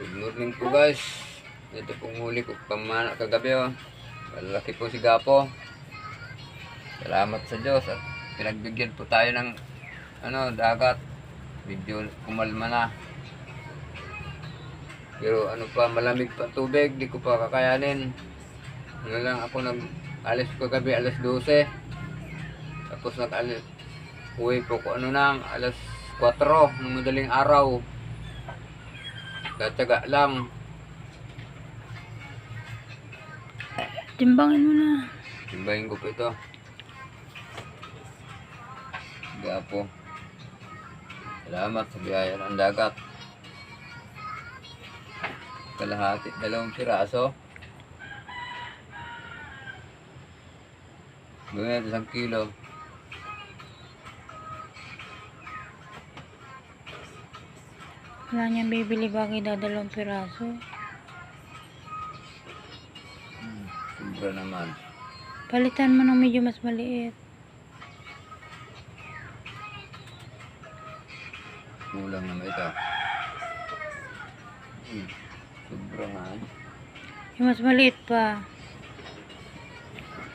Good morning po guys. Ito pong huli ko pamana kagabi oh. Malaki po si Gapo. Salamat sa Diyos at pinagbigyan po tayo ng dagat. Medyo kumalma na. Pero malamig pa tubig, di ko pa kakayanin. Lang ako alis ko kagabi alas 12. Tapos uwi po ko alas 4 ng madaling araw. Tataga lang. Timbangin mo na. Timbangin ko po ito. Gapo. Salamat sa biyaya ng dagat. Kalahati, 2 piraso. Ganyan, 1 kilo. Wala niyang bibili bagay na 2 piraso. Sobra naman. Palitan mo ng medyo mas maliit. Kulang naman ito. Sobra nga. Yung mas maliit pa.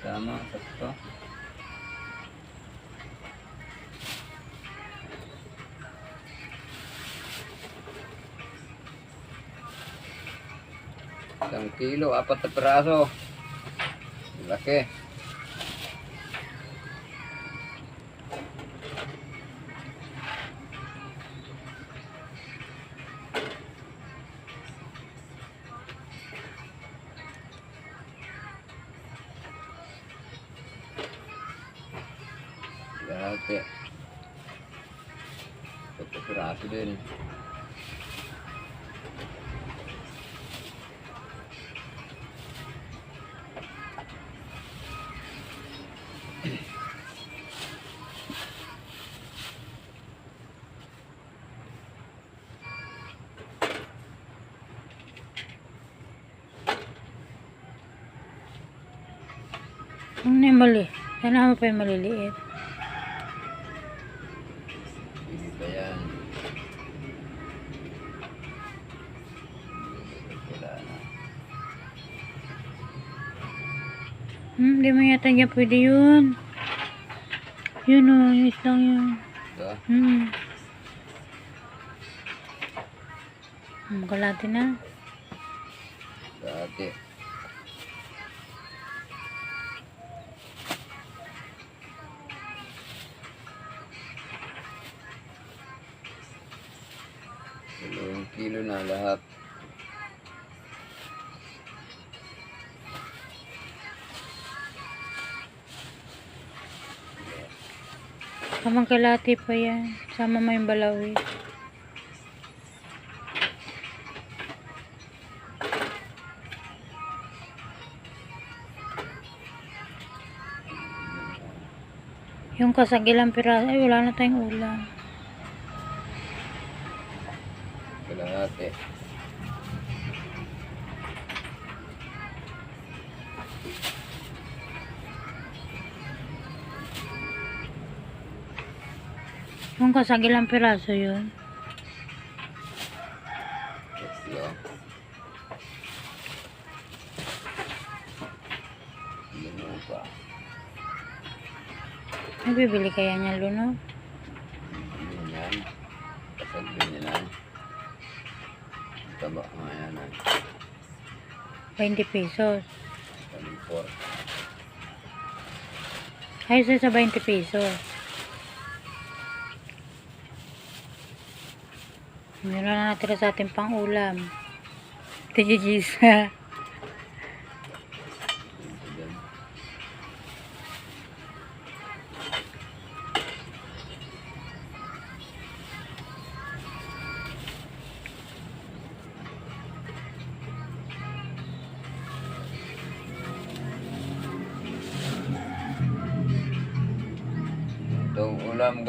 Tama, sakto. Isang kilo, 4 na piraso. Laki. Laki. 4 piraso din. Ano na yung mali? Sana mo pa yung maliliit. Hindi ba yan? Wala na. Hindi mo yata niya pwede yun. Yun o, yung islang yun. Ito? Kalahati na. Dati. Dalawang kilo na lahat. Kamang kalahati pa yan. Sama mo yung balawi. Yung kasagilang piraso, ay wala na tayong ulam. Kalahati. Yung kasagilang piraso yun. Tatlo. Luno pa. Nagbibili kaya niya luno? Ano yan? Kasagin niya na. Taba nga yan. 20 pesos. Kalimfor. Ayos na sa 20 pesos. Meron na natira sa ating pang ulam. Tijijisa. Itong ulam